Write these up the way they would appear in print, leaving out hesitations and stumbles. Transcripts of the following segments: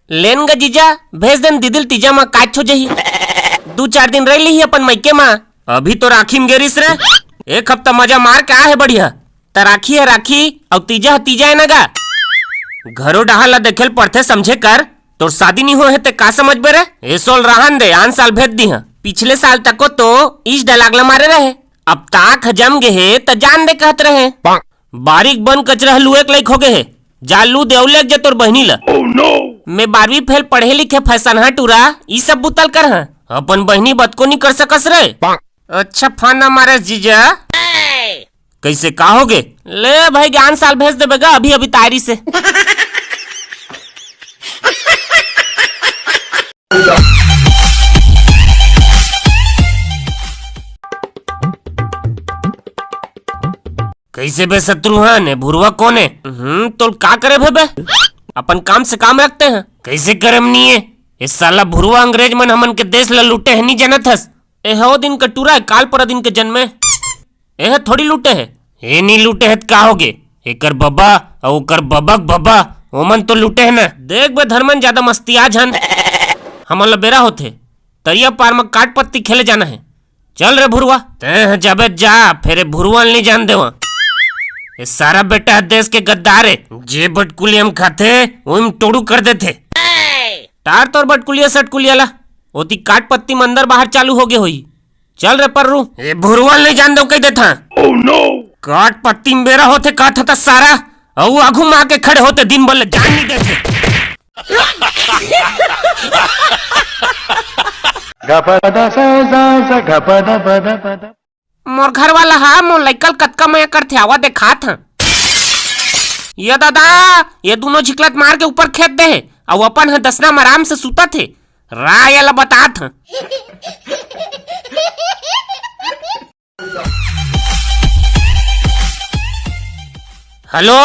लेन ग जीजा भेज देन दीदिल तीजा माँ काट हो जही 2-4 दिन रह ली अपन मैके माँ। अभी तो राखी में गेरिस रे, एक हफ्ता मजा मार के आ है बढ़िया। त राखी है राखी और तीजा है तीजा है ना गा। घरों डहाल ला देखेल पड़थे समझे कर, तोर शादी नहीं हो है ते का समझ बे रे। ए सोल रहन दे आन साल भेज दी है, पिछले साल तक को तो इस डलागला मारे रहे, अब ताक जम गे है त जान दे कहत रहे। बारीक बन कचरा लुएक लाइक हो गए है, जा लू देवलेक जे तोर बहनी ला। मैं 12वीं फेल पढ़े लिखे फैशन है टूरा ई सब बुतल कर है, अपन बहनी बत को नहीं कर सकस रे। अच्छा फाना मारे जीजा कैसे कहोगे, ले भाई ज्ञान साल भेज देगा अभी अभी तारी से। कैसे बे शत्रुघ्न है भुरवा कौन है? तो का करे बे, अपन काम से काम रखते हैं, कैसे करम नहीं है। इस साला भुरवा अंग्रेज मन हमन के देश ला लूटे है नहीं जानत हस। ए हो दिन का टूरा है काल पर दिन के जन्मे, ए थोड़ी लूटे है, ए नहीं लूटे है का होगे, एकर बब्बा और ओकर बबक बब्बा ओमन तो लूटे है ना। देख बे धर्मन ज्यादा मस्ती आज हन, हमन ला बेरा होते तरिया पार में काट पत्ती खेले जाना है। चल रे भुरवा ते जबे जा, फिर भुरवा नहीं जान देवा। ये सारा बेटा देश के गद्दार है, जे बटकुली हम खाते वो तोड़ू कर देते। तार तोर बटकुलिया सटकुलिया ला ओती काट पत्ती में अंदर बाहर चालू हो गए हुई। चल रे पर्रू ये भुरवाल नहीं जान दो कह देता। oh, no! काट पत्ती में बेरा होते कहता था सारा और आगू में आके खड़े होते दिन बोले जान नहीं देते। मोर घर वाला हा मोर लइकल कतका मैं करथे आवा देखा था। ये दादा ये दोनों झिकलत मार के ऊपर खेत दे है और अपन है दसना में आराम से सुता थे, राय ला बता था। हेलो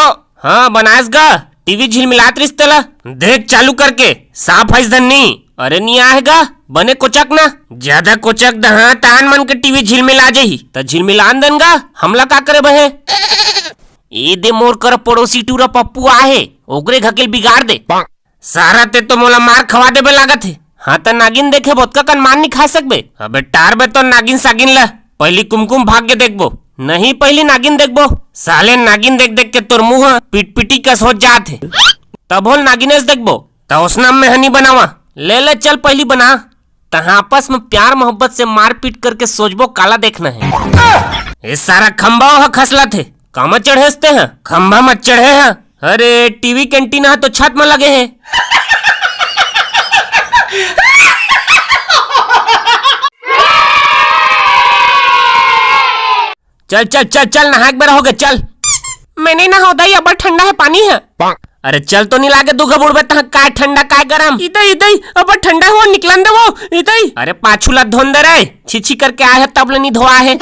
हाँ बनास गा टीवी झिलमिलात रिश्ते ला देख चालू करके साफ है नहीं। अरे नहीं आएगा बने कोचक ना, ज्यादा कोचक दहा तान मन के टीवी झिलमिला जही त झिलमिलान देनगा हमला का करे बहे। ए दे मोर कर पड़ोसी टूरा पप्पू आहे ओकरे घकेल बिगाड़ दे सारा ते तो मोला मार खवा देबे लागत है। हाँ त नागिन देखे बोतका कन मान नहीं खा सकबे, अबे टार बे तो नागिन सागिन ला पहली कुमकुम भाग्य देखबो नहीं पहली नागिन देखबो। साले नागिन देख देख के तोर मुंह पीट पीटी कस हो जात है, तब होल नागिनेस देखबो त उस नाम में हनी बनावा। ले ले चल पहली बना तहाँ आपस में प्यार मोहब्बत से मार पीट करके सोचबो काला देखना है। ये सारा खंबा हो खसला थे कामा चढ़ेसते हैं, खंबा मत चढ़े हैं। अरे टीवी कैंटीन है तो छत में लगे है। चल चल चल चल नहा के बेरा हो गए चल। मैं नहीं नहा होता अब ठंडा है पानी है। अरे चल तो नहीं लागे दुगा बुड़बे तहाँ काय ठंडा काय गरम इधर इधर अब ठंडा हो निकलन दे वो इधर। अरे पाछू ला धोन दे रे छिछी करके आए है तब ले नहीं धोआ है।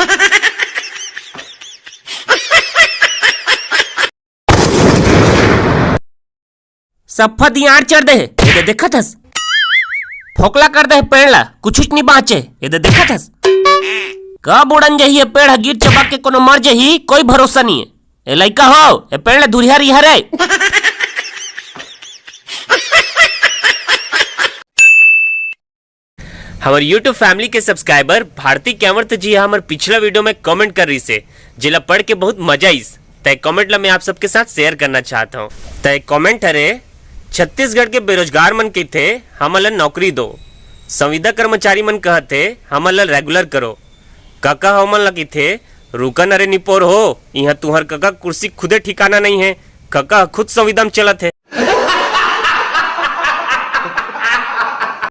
सफा दियार चढ़ दे ये देखा थस, फोकला कर दे पेड़ ला कुछ नहीं बाचे ये देखा थस। कब उड़न जही है पेड़ गिर चबा के कोनो मर जही कोई भरोसा नहीं है। ए लइका हो ए पेड़ ला दुरिया रिहा रे। हमारे YouTube फैमिली के सब्सक्राइबर भारती कैमर्थ जी हमारे पिछला वीडियो में कमेंट कर रही से जिला पढ़ के बहुत मजा आईस, तय कमेंट ला मैं आप सबके साथ शेयर करना चाहता हूँ। तय कमेंट हरे छत्तीसगढ़ के बेरोजगार मन के थे हमला नौकरी दो, संविदा कर्मचारी मन कहते हमला रेगुलर करो, काका हमन लगी थे रुकन अरे निपोर हो यहाँ तुहर काका कुर्सी खुदे ठिकाना नहीं है, काका खुद संविदा में चलत है।